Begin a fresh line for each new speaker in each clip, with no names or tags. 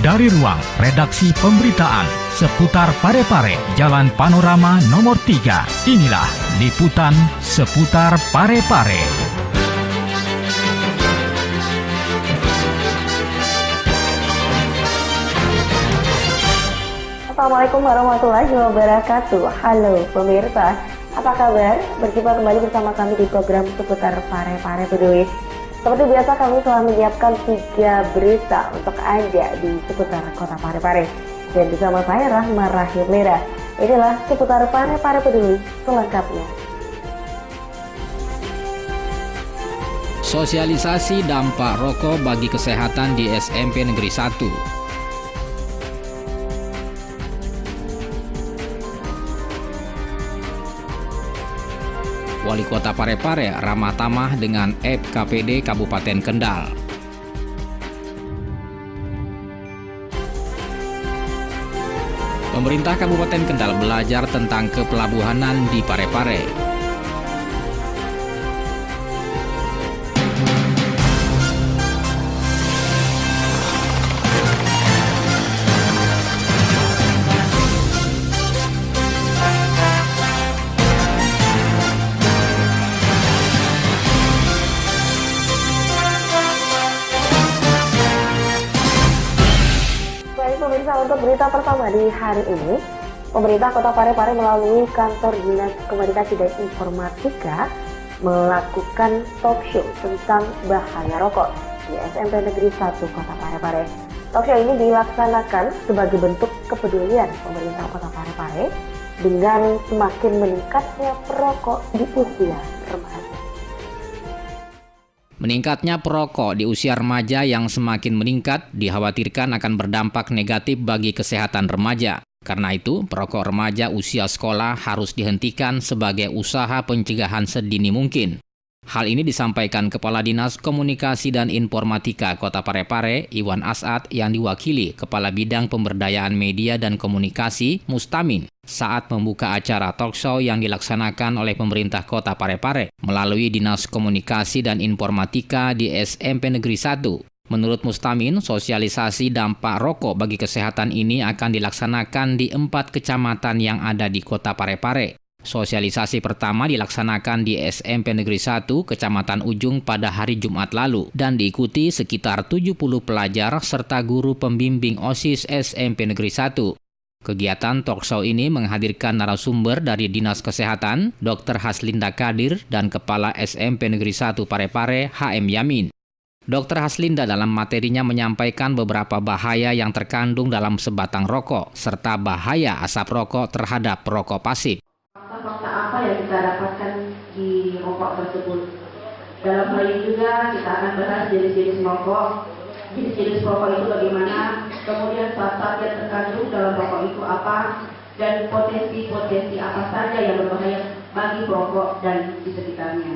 Dari ruang redaksi pemberitaan seputar Parepare, Jalan Panorama nomor 3, inilah liputan seputar Parepare.
Assalamualaikum warahmatullahi wabarakatuh. Halo pemirsa, apa kabar? Berjumpa kembali bersama kami di program seputar Parepare Peduli. Seperti biasa kami telah menyiapkan 3 berita untuk Anda di seputar kota Parepare. Dan bersama saya Rahma Rahimera. Inilah seputar Parepare Peduli selengkapnya.
Sosialisasi dampak rokok bagi kesehatan di SMP Negeri 1. Wali Kota Parepare ramah tamah dengan FKPD Kabupaten Kendal. Pemerintah Kabupaten Kendal belajar tentang kepelabuhanan di Parepare.
Pemirsa, untuk berita pertama di hari ini, pemerintah Kota Parepare melalui kantor Dinas Komunikasi dan Informatika melakukan talk show tentang bahaya rokok di SMP Negeri 1 Kota Parepare. Talk show ini dilaksanakan sebagai bentuk kepedulian pemerintah Kota Parepare dengan semakin meningkatnya perokok di usia remaja.
Meningkatnya perokok di usia remaja yang semakin meningkat dikhawatirkan akan berdampak negatif bagi kesehatan remaja. Karena itu, perokok remaja usia sekolah harus dihentikan sebagai usaha pencegahan sedini mungkin. Hal ini disampaikan Kepala Dinas Komunikasi dan Informatika Kota Parepare, Iwan As'ad, yang diwakili Kepala Bidang Pemberdayaan Media dan Komunikasi, Mustamin, saat membuka acara talk show yang dilaksanakan oleh pemerintah Kota Parepare melalui Dinas Komunikasi dan Informatika di SMP Negeri 1. Menurut Mustamin, sosialisasi dampak rokok bagi kesehatan ini akan dilaksanakan di 4 kecamatan yang ada di Kota Parepare. Sosialisasi pertama dilaksanakan di SMP Negeri 1 Kecamatan Ujung pada hari Jumat lalu dan diikuti sekitar 70 pelajar serta guru pembimbing OSIS SMP Negeri 1. Kegiatan talk show ini menghadirkan narasumber dari Dinas Kesehatan, Dr. Haslinda Kadir, dan Kepala SMP Negeri 1 Parepare, HM Yamin. Dr. Haslinda dalam materinya menyampaikan beberapa bahaya yang terkandung dalam sebatang rokok, serta bahaya asap rokok terhadap perokok pasif.
Fakta apa yang kita dapatkan di rokok tersebut. Dalam hal ini juga kita akan bahas jenis-jenis rokok, jenis-jenis rokok itu bagaimana, kemudian zat-zat yang terkandung dalam rokok itu apa, dan potensi-potensi apa saja yang berbahaya bagi perokok dan di sekitarnya.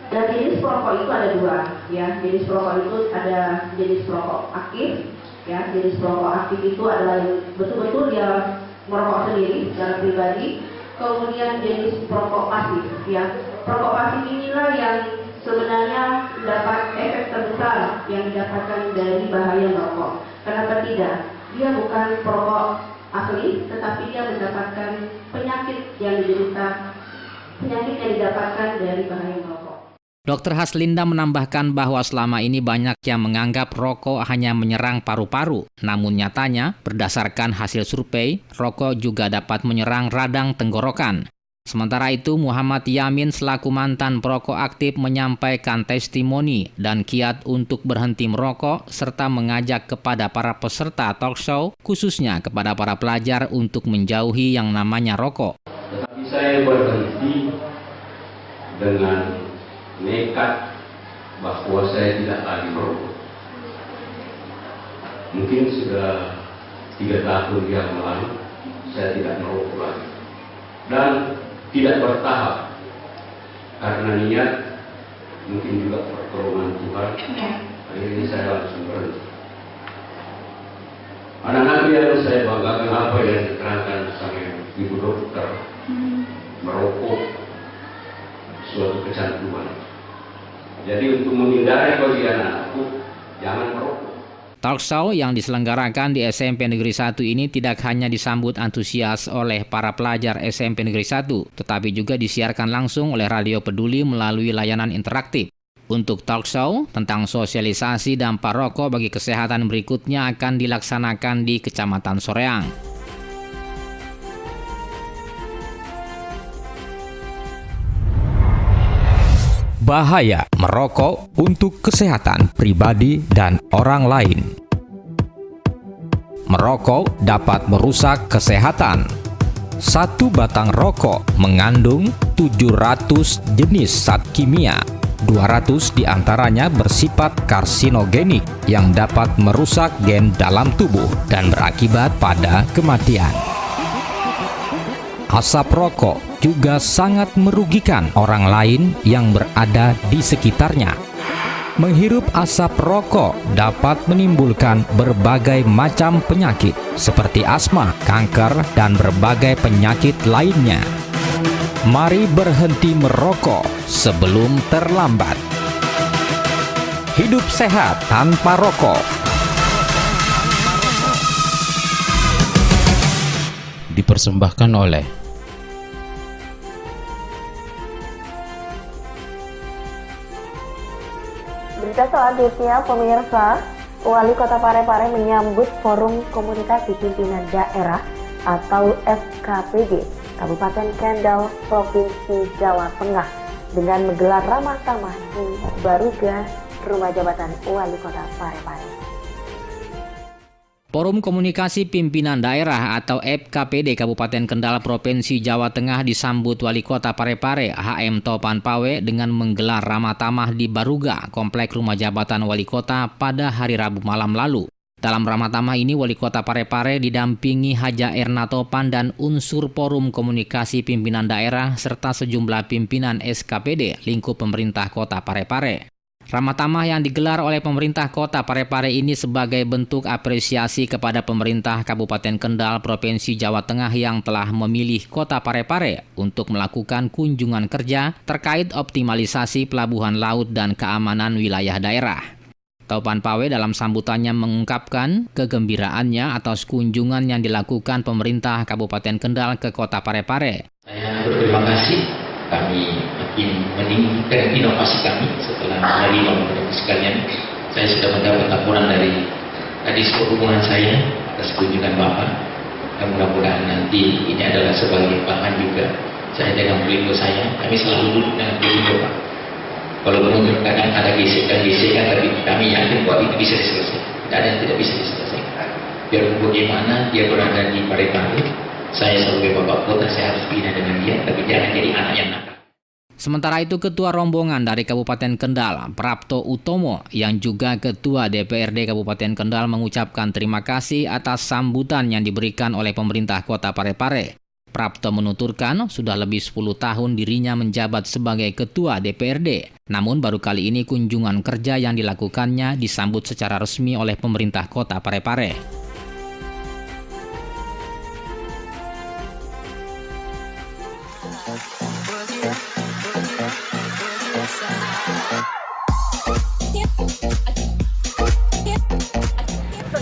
Dan jenis perokok itu ada 2, ya. Jenis perokok itu ada jenis perokok aktif, ya. Jenis perokok aktif itu adalah yang betul-betul dia merokok sendiri secara pribadi. Kemudian jenis perokok pasif, ya. Perokok pasif inilah yang sebenarnya dapat efek terbesar yang didapatkan dari bahaya merokok. Kenapa tidak? Dia bukan perokok asli, tetapi dia mendapatkan penyakit yang didapatkan dari bahaya merokok.
Dr. Haslinda menambahkan bahwa selama ini banyak yang menganggap rokok hanya menyerang paru-paru. Namun nyatanya, berdasarkan hasil survei, rokok juga dapat menyerang radang tenggorokan. Sementara itu, Muhammad Yamin selaku mantan perokok aktif menyampaikan testimoni dan kiat untuk berhenti merokok serta mengajak kepada para peserta talk show, khususnya kepada para pelajar untuk menjauhi yang namanya rokok.
Tetapi saya berhenti dengan nekat bahwa saya tidak lagi merokok. Mungkin sudah 3 tahun yang lalu saya tidak merokok lagi dan tidak bertahap karena niat, mungkin juga pertolongan Tuhan. Hari ini saya langsung berhenti. Anak-anak yang saya banggakan apa yang diterangkan sama ibu dokter, merokok kecanduan. Jadi untuk menghindari bagi anak-anakku, jangan merokok.
Talkshow yang diselenggarakan di SMP Negeri 1 ini tidak hanya disambut antusias oleh para pelajar SMP Negeri 1, tetapi juga disiarkan langsung oleh Radio Peduli melalui layanan interaktif. Untuk talkshow tentang sosialisasi dampak rokok bagi kesehatan berikutnya akan dilaksanakan di Kecamatan Soreang.
Bahaya merokok untuk kesehatan pribadi dan orang lain. Merokok dapat merusak kesehatan. Satu batang rokok mengandung 700 jenis zat kimia. 200 diantaranya bersifat karsinogenik yang dapat merusak gen dalam tubuh dan berakibat pada kematian. Asap rokok juga sangat merugikan orang lain yang berada di sekitarnya. Menghirup asap rokok dapat menimbulkan berbagai macam penyakit seperti asma, kanker, dan berbagai penyakit lainnya. Mari berhenti merokok sebelum terlambat. Hidup sehat tanpa rokok.
Dipersembahkan oleh
Berita selanjutnya, pemirsa, Wali Kota Parepare menyambut Forum Komunikasi Pimpinan Daerah atau FKPD Kabupaten Kendal, Provinsi Jawa Tengah dengan menggelar ramah tamah di Baruga, Rumah Jabatan Wali Kota Parepare.
Forum Komunikasi Pimpinan Daerah atau FKPD Kabupaten Kendal Provinsi Jawa Tengah disambut Wali Kota Parepare HM Topan Pawe dengan menggelar ramah tamah di Baruga, Komplek Rumah Jabatan Wali Kota pada hari Rabu malam lalu. Dalam ramah tamah ini Wali Kota Parepare didampingi Haja Erna Topan dan unsur Forum Komunikasi Pimpinan Daerah serta sejumlah pimpinan SKPD lingkup pemerintah Kota Parepare. Ramah tamah yang digelar oleh pemerintah Kota Parepare ini sebagai bentuk apresiasi kepada pemerintah Kabupaten Kendal Provinsi Jawa Tengah yang telah memilih Kota Parepare untuk melakukan kunjungan kerja terkait optimalisasi pelabuhan laut dan keamanan wilayah daerah. Topan Pawe dalam sambutannya mengungkapkan kegembiraannya atas kunjungan yang dilakukan pemerintah Kabupaten Kendal ke Kota Parepare.
Saya berterima kasih. Kami ingin meningkatkan inovasi kami setelah menerima Bapak sekalian. Saya sudah mendapat laporan dari Kadis Perhubungan saya atas kunjungan Bapak. Dan mudah-mudahan nanti ini adalah sebagai bahan juga. Saya dengan beliau saya, kami selalu duduk dengan beliau Pak. Walaupun kadang ada gesekan-gesekan, tapi kami yakin bahwa itu bisa diselesaikan. Tidak ada yang tidak bisa diselesaikan. Biar bagaimana dia berada di Parepare, saya sebagai Bapak Kota, saya harus bina dengan dia, tapi jangan jadi anak yang nakal.
Sementara itu Ketua Rombongan dari Kabupaten Kendal, Prapto Utomo, yang juga Ketua DPRD Kabupaten Kendal mengucapkan terima kasih atas sambutan yang diberikan oleh pemerintah Kota Parepare. Prapto menuturkan sudah lebih 10 tahun dirinya menjabat sebagai Ketua DPRD. Namun baru kali ini kunjungan kerja yang dilakukannya disambut secara resmi oleh pemerintah Kota Parepare.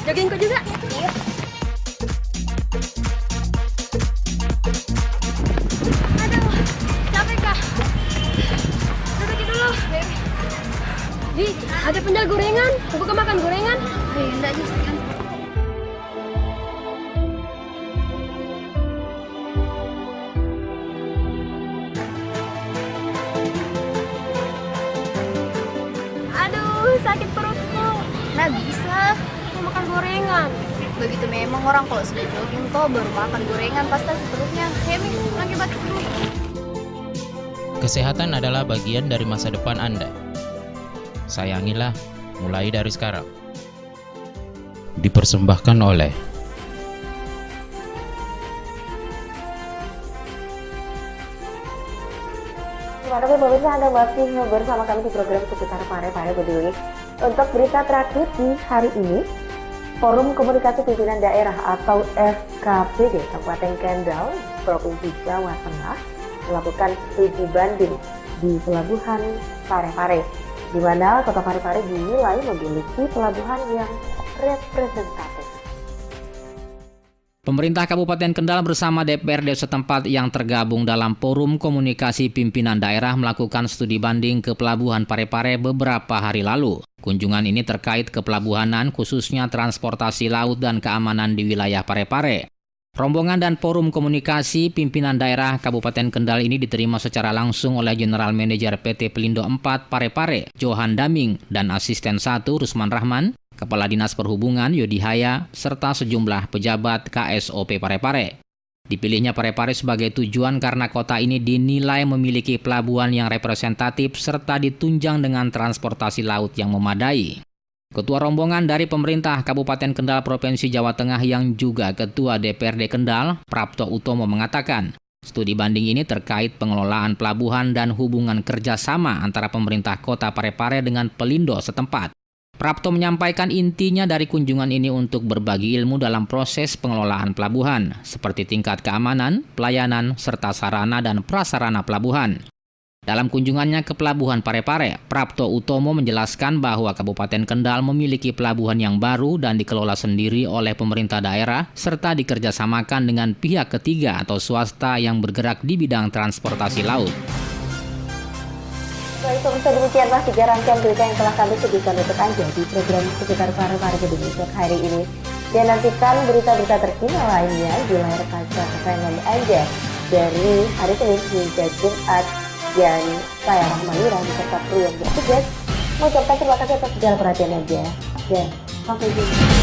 Jogging kok juga? Iya. Aduh, capek kah? Dudukin dulu. Di, ada penjual gorengan. Buka makan gorengan? Ayo, enggak aja sekian. Aduh, sakit perutku. Nggak bisa. Makan gorengan. Begitu memang orang kalau sudah jogging kok baru makan gorengan pasti perutnya. Hemi, lagi batuk dulu.
Kesehatan adalah bagian dari masa depan Anda. Sayangilah mulai dari sekarang. Dipersembahkan oleh
Terima kasih pemirsa, Anda masih bersama kami di program Seputar Parepare Peduli. Untuk berita terakhir di hari ini, Forum Komunikasi Pimpinan Daerah atau FKPD Kabupaten Kendal, Provinsi Jawa Tengah melakukan studi banding di Pelabuhan Parepare, di mana Kota Parepare dinilai memiliki pelabuhan yang representatif.
Pemerintah Kabupaten Kendal bersama DPRD setempat yang tergabung dalam Forum Komunikasi Pimpinan Daerah melakukan studi banding ke Pelabuhan Parepare beberapa hari lalu. Kunjungan ini terkait kepelabuhanan khususnya transportasi laut dan keamanan di wilayah Parepare. Rombongan dan Forum Komunikasi Pimpinan Daerah Kabupaten Kendal ini diterima secara langsung oleh General Manager PT Pelindo 4 Parepare, Johan Daming, dan Asisten 1 Rusman Rahman, Kepala Dinas Perhubungan Yodi Haya, serta sejumlah pejabat KSOP Parepare. Dipilihnya Parepare sebagai tujuan karena kota ini dinilai memiliki pelabuhan yang representatif serta ditunjang dengan transportasi laut yang memadai. Ketua rombongan dari pemerintah Kabupaten Kendal Provinsi Jawa Tengah yang juga Ketua DPRD Kendal, Prapto Utomo mengatakan, studi banding ini terkait pengelolaan pelabuhan dan hubungan kerjasama antara pemerintah kota Parepare dengan Pelindo setempat. Prapto menyampaikan intinya dari kunjungan ini untuk berbagi ilmu dalam proses pengelolaan pelabuhan, seperti tingkat keamanan, pelayanan, serta sarana dan prasarana pelabuhan. Dalam kunjungannya ke Pelabuhan Parepare, Prapto Utomo menjelaskan bahwa Kabupaten Kendal memiliki pelabuhan yang baru dan dikelola sendiri oleh pemerintah daerah, serta dikerjasamakan dengan pihak ketiga atau swasta yang bergerak di bidang transportasi laut.
Baik, pemirsa, demikianlah 3 rangkaian berita yang telah kami sebutkan untuk Anda di program Seputar Parepare untuk hari ini. Dan nantikan berita-berita terkini lainnya di layar kaca kesayangan Anda dari hari Senin hingga Jumat. Dan saya Rahmanira beserta kru yang bertugas mengucapkan terima kasih atas segala perhatian Anda. Dan sampai jumpa.